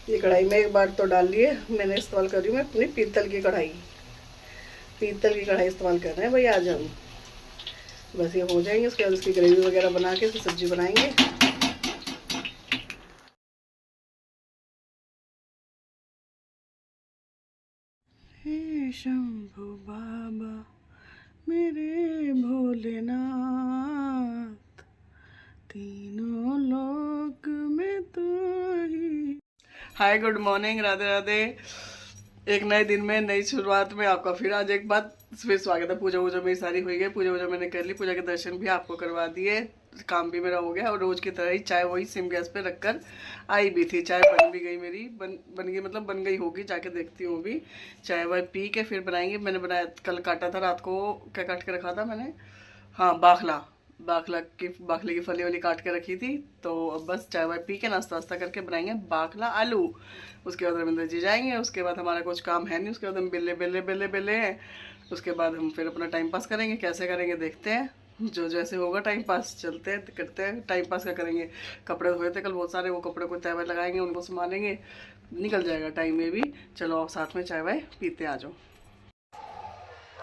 ये कढ़ाई में एक बार तो डाल लिए, मैंने इस्तेमाल कर रही हूँ मैं अपनी पीतल की कढ़ाई। पीतल की कढ़ाई इस्तेमाल कर रहे हैं भाई आज हम। बस ये हो जाएंगे, उसके बाद उसकी ग्रेवी वगैरह बना के फिर सब्जी बनाएंगे। हे शंभू बाबा मेरे भोलेनाथ, तीनों लोक में तू ही। हाय, गुड मॉर्निंग, राधे राधे। एक नए दिन में, नई शुरुआत में आपका फिर आज एक बार फिर स्वागत है। पूजा वूजा मेरी सारी हुई गई, पूजा वूजा मैंने कर ली, पूजा के दर्शन भी आपको करवा दिए, काम भी मेरा हो गया। और रोज की तरह ही चाय वही सिम गैस पे रखकर आई भी थी। चाय बन भी गई मेरी, बन गई मतलब बन गई होगी, जाके देखती हूँ भी। चाय वाय पी के फिर बनाएंगे। मैंने बनाया, कल काटा था रात को, क्या काट के रखा था मैंने, हाँ बाखले की फली वाली काट के रखी थी। तो अब बस चाय वाय पी के नाश्ता वास्ता करके बनाएंगे बाखला आलू। उसके बाद रविंद्र जी जाएंगे, उसके बाद हमारा कुछ काम है नहीं, उसके बाद हम बेले हैं। उसके बाद हम फिर अपना टाइम पास करेंगे, कैसे करेंगे देखते हैं, जो जैसे होगा टाइम पास, चलते हैं करते हैं, टाइम पास का करेंगे। कपड़े धोए थे कल बहुत सारे, वो कपड़े को तय वाय लगाएंगे, उनको संभालेंगे, निकल जाएगा टाइम में भी। चलो आप साथ में चाय वाय पीते आ जाओ।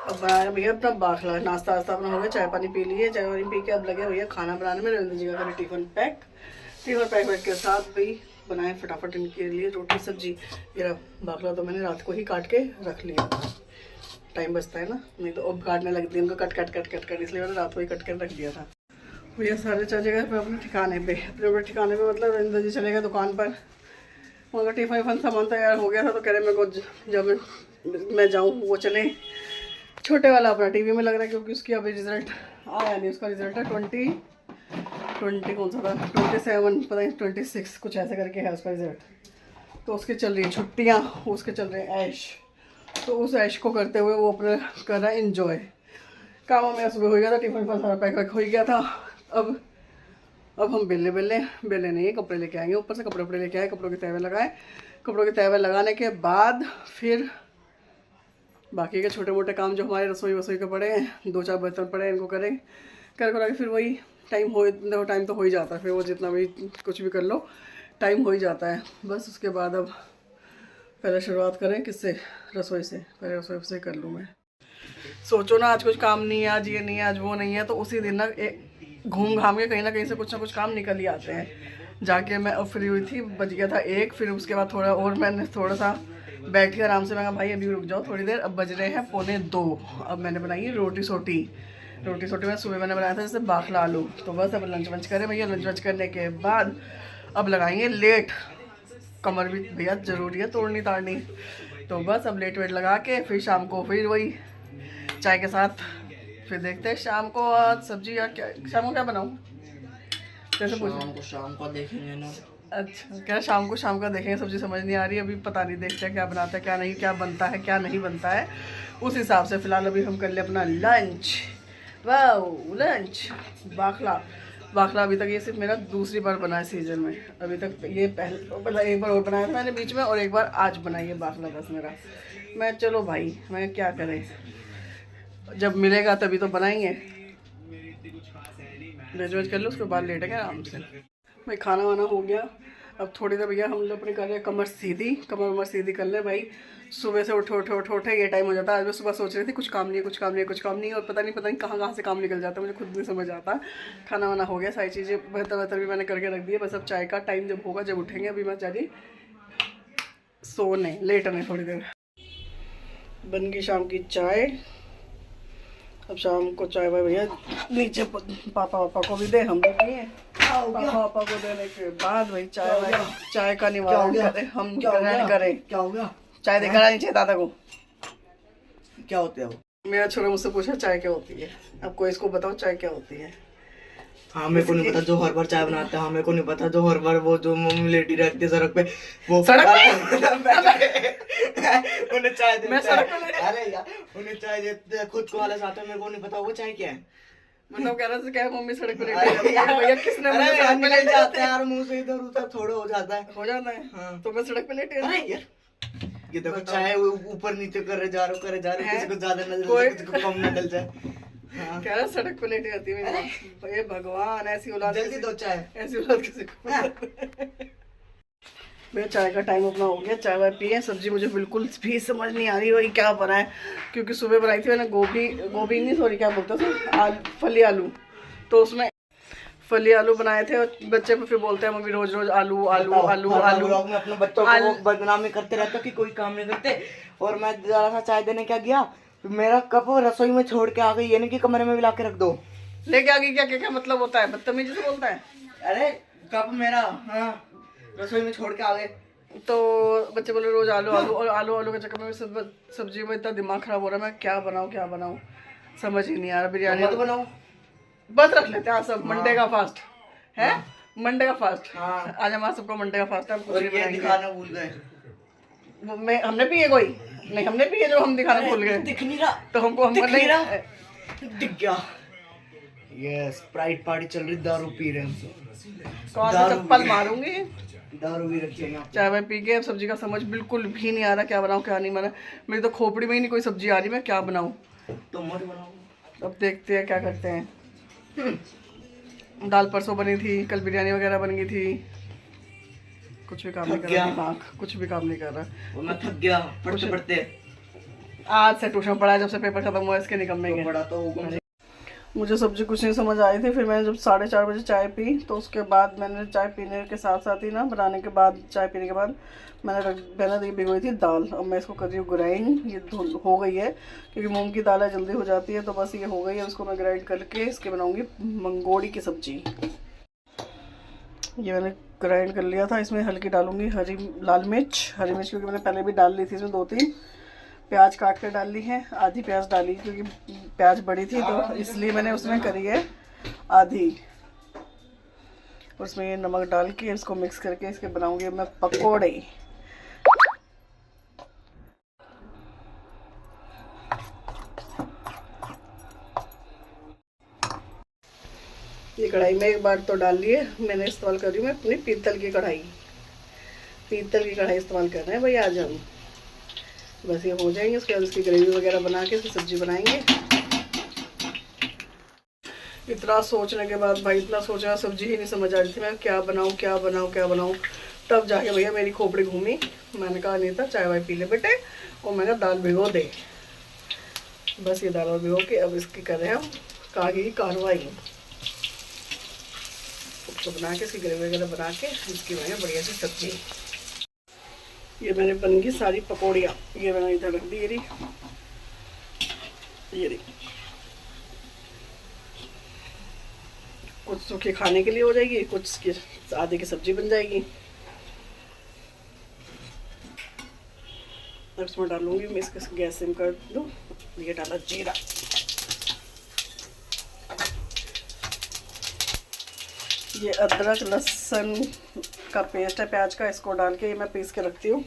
अब बनाया भैया अपना बाखला, नाश्ता वास्ता अपना हो गया, चाय पानी पी लिए, चाय पानी पी के अब लगे भैया खाना बनाने में। रविंद्र जी का करें टिफिन पैक के साथ भी बनाए फटाफट इनके लिए रोटी सब्जी। ये बाखला तो मैंने रात को ही काट के रख लिया था, टाइम बचता है ना, नहीं तो अब काटने लगती है उनको कट कट, इसलिए मैंने रात को ही कट कर रख दिया था। भैया सारे चल जगह पे अपने ठिकाने पे, अपने ठिकाने पे मतलब रविंद्र जी चले गए दुकान पर। उनका टिफिन सामान तैयार हो गया था, तो कह रहे मेरे को जब मैं जाऊँ वो चले। छोटे वाला अपना टीवी में लग रहा है, क्योंकि उसकी अभी रिजल्ट आया नहीं। उसका रिजल्ट है 20 कौन सा था, 27 पता नहीं 26 कुछ ऐसे करके है उसका रिजल्ट। तो उसके चल रही है छुट्टियाँ, उसके चल रहे हैं ऐश। तो उस ऐश को करते हुए वो अपना कर रहा है इन्जॉय। काम मेरा सुबह हो गया था, टिफिन पर सारा पैक हो गया था। अब हम बेले नहीं, कपड़े लेके आएंगे ऊपर से, कपड़े लेके आए, कपड़ों के तहवे लगाए। कपड़ों के तहवे लगाने के बाद फिर बाकी के छोटे मोटे काम जो हमारे रसोई के पड़े हैं, 2-4 बर्तन पड़े हैं, इनको करें कर फिर वही टाइम तो हो ही जाता है। फिर वो जितना भी कुछ भी कर लो टाइम हो ही जाता है। बस उसके बाद अब पहले शुरुआत करें किससे, रसोई से। पहले रसोई से कर लूँ मैं। सोचो ना, आज कुछ काम नहीं है, आज ये नहीं है, आज वो नहीं है, तो उसी दिन ना घूम घाम के कहीं ना कहीं से कुछ ना कुछ काम निकल ही आते हैं। जाके मैं अब फ्री हुई थी, बज गया था 1। फिर उसके बाद थोड़ा और मैंने थोड़ा सा बैठ के आराम से, मैं कहा भाई अभी रुक जाओ थोड़ी देर। अब बज रहे हैं 1:45। अब मैंने बनाई है रोटी सोटी में सुबह मैंने बनाया था जैसे बाखला आलू। तो बस अब लंच वंच करें भैया। लंच वंच करने के बाद अब लगाएंगे लेट, कमर भी भैया ज़रूरी है तोड़नी ताड़नी। तो बस अब लेट वेट लगा के फिर शाम को फिर वही चाय के साथ फिर देखते हैं शाम को आज सब्जी या क्या, शाम को क्या बनाऊँ कैसे पूछो। शाम को देखेंगे ना। अच्छा, क्या शाम का देखेंगे, सब्जी समझ नहीं आ रही अभी, पता नहीं, देखते हैं क्या बनाते हैं क्या नहीं, क्या बनता है क्या नहीं बनता है, उस हिसाब से फिलहाल अभी हम कर ले अपना लंच। वाह लंच बाखला अभी तक ये सिर्फ मेरा दूसरी बार बना है सीजन में। अभी तक ये पहले एक बार और बनाया था मैंने बीच में, और एक बार आज बनाई है बाखला बस मेरा। मैं चलो भाई मैं क्या करें, जब मिलेगा तभी तो बनाएंगे। वेज कर लो, उसके बाद लेटेंगे आराम से। भाई खाना वाना हो गया। अब थोड़ी देर भैया हम लोग अपने कर रहे हैं कमर सीधी कर ले भाई। सुबह से उठे ये टाइम हो जाता है। आज मैं सुबह सोच रही थी कुछ काम नहीं, और पता नहीं कहाँ से काम निकल जाता है, मुझे खुद नहीं समझ आता। खाना वाना हो गया, सारी चीज़ें बेहतर भी मैंने करके रख दी है। बस अब चाय का टाइम जब होगा, जब उठेंगे। अभी मैं जा रही सोने, लेटने थोड़ी देर। बन गई शाम की चाय। अब शाम को चाय भाई भैया नीचे पापा को भी दे, हम भी पिए। पापा को देने के बाद भाई चाय का निवारण करें, हम ग्रहण करें। क्या हो गया? चाय देकर आनी चाहिए दादा को। क्या होते हो? मेरा छोरा मुझसे पूछा चाय क्या होती है, अब कोई इसको बताओ चाय क्या होती है। हाँ मेरे को नहीं पता जो हर बार चाय बनाता है। हाँ मेरे को नहीं पता जो हर बार वो जो मम्मी लेटी रहती है सड़क पे, वो सड़क पे उन्हें चाय देते मैं सड़क पे अरे यार उन्हें चाय देते हैं, खुद को आलस आता है। मेरे को नहीं पता वो चाय क्या है। मतलब कह रहा था क्या मम्मी सड़क पे लेटी रहती है। भैया किसने मुझे सड़क पे ले लेटे जाता है यार, मुंह से इधर उधर थोड़ा हो जाता है। हाँ तो मैं सड़क पे लेटे रहती हूँ। यार ये देखो चाय ऊपर नीचे करे जा रहे, किसी को ज्यादा नजर किसी को कम न डल जाए। हाँ। कह रहा सड़क पे लेटी रहती है। ये भगवान, ऐसी औलाद जल्दी दो चाय, ऐसी औलाद किसी को भैया चाय का टाइम अपना हो गया, चाय वाय पिए। सब्जी मुझे बिल्कुल भी समझ नहीं आ रही वही क्या बना है, क्योंकि सुबह बनाई थी मैंने गोभी नहीं, सॉरी क्या बोलते थे, फली आलू। तो उसमें फली आलू बनाए थे और बच्चे फिर बोलते हैं मम्मी रोज रोज आलू आलू आलू आलू। मैं अपने बच्चों को बदनामी करते रहता कि कोई काम नहीं करते। और मैं जरा सा चाय देने क्या गया, मेरा कप रसोई में छोड़ के आ गई, ये नहीं कि कमरे में भी ला के रख दो। लेके आ गई क्या? क्या मतलब होता है? बदतमीजी से बोलता है। अरे कप मेरा, हाँ, रसोई में छोड़ के आ गए। तो बच्चे बोले रोज आलू आलू, और आलू आलू के चक्कर में सब्जी में इतना दिमाग खराब हो रहा है, मैं क्या बनाऊँ समझ ही नहीं आ रहा। बिरयानी मत बनाओ, बस रख लेते हैं सब। मंडे का फास्ट है, मंडे का फास्ट। आज हमारा सबको मंडे का फास्ट है। हम कुछ नहीं दिखाना भूल गए। हमने पिए कोई नहीं, हमने पिए जो हम दिखाना भूल गए। दिख नहीं रहा तो हमको हम नहीं दिख गया। ये स्प्राइट पार्टी चल रही, दारू पी रहे हैं। कौन सा चप्पल मारूंगी। दारू भी रखी है। चाय वाय पी के अब सब्जी का समझ बिल्कुल भी नहीं आ रहा, क्या बनाऊं क्या नहीं बना। मेरी तो खोपड़ी में ही नहीं कोई सब्जी आ रही, मैं क्या बनाऊं। तो मत बनाओ, अब देखते हैं क्या करते हैं। दाल परसों बनी थी, कल बिरयानी वगैरह बन गई थी। कुछ भी काम नहीं कर रहा दिमाग, कुछ भी काम नहीं कर रहा। मैं थक गया पढ़ते पढ़ते। आज से ट्यूशन पढ़ा, जब से पेपर खत्म हुआ इसके निकम्मे के। पढ़ा तो मुझे सब्जी कुछ नहीं समझ आई थी। फिर मैंने जब 4:30 बजे चाय पी, तो उसके बाद मैंने चाय पीने के साथ साथ ही ना, बनाने के बाद, चाय पीने के बाद मैंने भिगोई थी दाल। अब मैं इसको कर रही हूँ ग्राइंड। ये हो गई है, क्योंकि मूंग की दाल जल्दी हो जाती है, तो बस ये हो गई है। इसको मैं ग्राइंड करके इसके बनाऊँगी मंगोड़ी की सब्जी। ये मैंने ग्राइंड कर लिया था। इसमें हल्की डालूंगी लाल मिर्च, हरी मिर्च, क्योंकि मैंने पहले भी डाल ली थी। इसमें 2-3 प्याज काट कर डाल ली है, आधी प्याज डाली क्योंकि प्याज बड़ी थी, तो इसलिए मैंने उसमें करी है आधी। उसमें ये नमक डाल के इसको मिक्स करके इसके बनाऊंगी मैं पकोड़े। ये कढ़ाई में एक बार तो डाल लिए मैंने, इस्तेमाल कर रही हूँ मैं अपनी पीतल की कढ़ाई। पीतल की कढ़ाई इस्तेमाल कर रहे हैं भाई आज हम। बस ये हो जाएंगे, उसके बाद उसकी ग्रेवी वगैरह बना के इसकी सब्जी बनाएंगे। इतना सोचने के बाद भाई, इतना सोचा, सब्जी ही नहीं समझ आ रही थी मैं क्या बनाऊँ क्या बनाऊँ क्या बनाऊँ। तब जाके भैया मेरी खोपड़ी घूमी। मैंने कहा नहीं था चाय वाय पी ले बेटे, और मैंने दाल भिगो दे। बस ये दाल और भिगो के अब इसकी कर रहे हैं हम कागी की कार्रवाई। उसको बना के इसकी ग्रेवी वगैरह बना के इसकी बनाएंगे बढ़िया सी सब्जी। ये मैंने बन गई सारी पकौड़ियाँ। ये मैंने इधर रख दी, ये रही। कुछ सूखी खाने के लिए हो जाएगी, कुछ की आधे की सब्जी बन जाएगी। अब इसमें डालूंगी मैं, इसके गैस सिम कर दूँ। ये डाला जीरा, ये अदरक लहसुन का पेस्ट है प्याज का, इसको डाल के ये मैं पीस के रखती हूँ।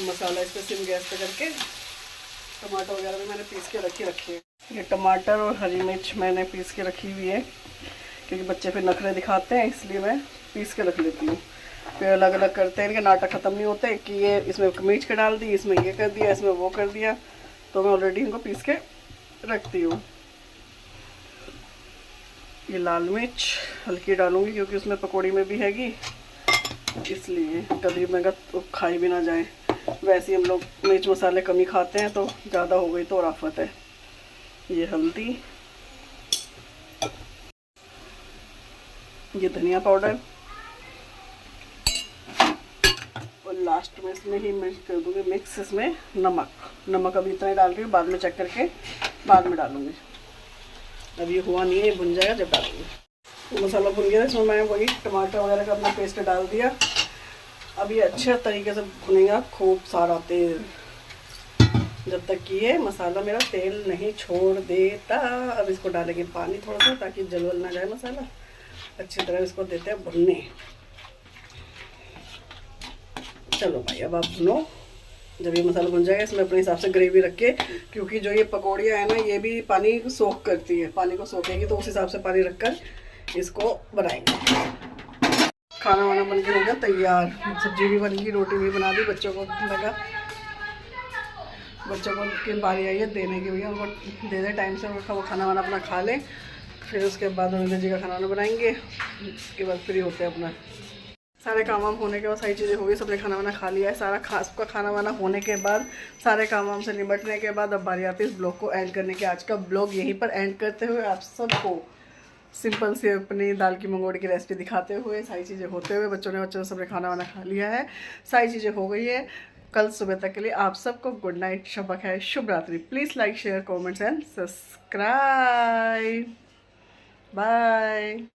मसाला इस पर सिम गैस पे करके टमाटर वगैरह भी मैंने पीस के रखे हैं। ये टमाटर और हरी मिर्च मैंने पीस के रखी हुई है, क्योंकि बच्चे फिर नखरे दिखाते हैं, इसलिए मैं पीस के रख लेती हूँ। फिर अलग अलग करते हैं, इनके नाटक ख़त्म नहीं होते कि ये इसमें मिर्च के डाल दी, इसमें ये कर दिया, इसमें वो कर दिया। तो मैं ऑलरेडी इनको पीस के रखती हूँ। ये लाल मिर्च हल्की डालूँगी, क्योंकि उसमें पकौड़ी में भी हैगी, इसलिए कभी मैं खाई भी ना जाए। वैसे ही हम लोग मिर्च मसाले कम ही खाते हैं, तो ज़्यादा हो गई तो और आफत है। ये हल्दी, ये धनिया पाउडर, और लास्ट में इसमें ही मैं कर दूँगी मिक्स इसमें नमक अभी इतना ही डाल रही हूँ, बाद में चेक करके बाद में डालूँगी। अब ये हुआ नहीं है, ये भुन जाएगा जब डालूँगी। तो मसाला भुन गया, इसमें मैंने वही टमाटर वगैरह का अपना पेस्ट डाल दिया। अब ये अच्छे तरीके से भुनेगा खूब सारा तेल, जब तक कि ये मसाला मेरा तेल नहीं छोड़ देता। अब इसको डालेंगे पानी थोड़ा सा, ताकि जल ना जाए मसाला। अच्छी तरह इसको देते हैं भुनने। चलो भाई अब आप भुनो। जब ये मसाला भुन जाएगा, इसमें अपने हिसाब से ग्रेवी रख के, क्योंकि जो ये पकौड़ियाँ है ना, ये भी पानी सोख करती है, पानी को सोखेगी, तो उस हिसाब से पानी रखकर इसको बनाएंगे। खाना वाना बन के हो गया तैयार, सब्जी भी बन गई, रोटी भी बना दी, बच्चों को लगा बच्चों को की बारी आई है देने की, भैया उनको दे दे टाइम से, वो खाना वाना अपना खा लें, फिर उसके बाद रविंद्र जी का खाना वाना बनाएंगे, उसके बाद फ्री होते हैं अपना। सारे काम वाम होने के बाद सारी चीज़ें हो गई, सबने खाना वाना खा लिया है, सबका खाना वाना होने के बाद सारे काम वाम से निपटने के बाद अब बारी आती है इस ब्लॉग को एंड करने की। आज का ब्लॉग यहीं पर एंड करते हुए आप सबको सिंपल सी अपनी दाल की मंगोड़ी की रेसिपी दिखाते हुए, सारी चीज़ें होते हुए, बच्चों ने सबने खाना वाना खा लिया है, सारी चीज़ें हो गई है। कल सुबह तक के लिए आप सबको गुड नाइट, शब खैर, शुभ रात्रि। Please like share comments and subscribe. Bye.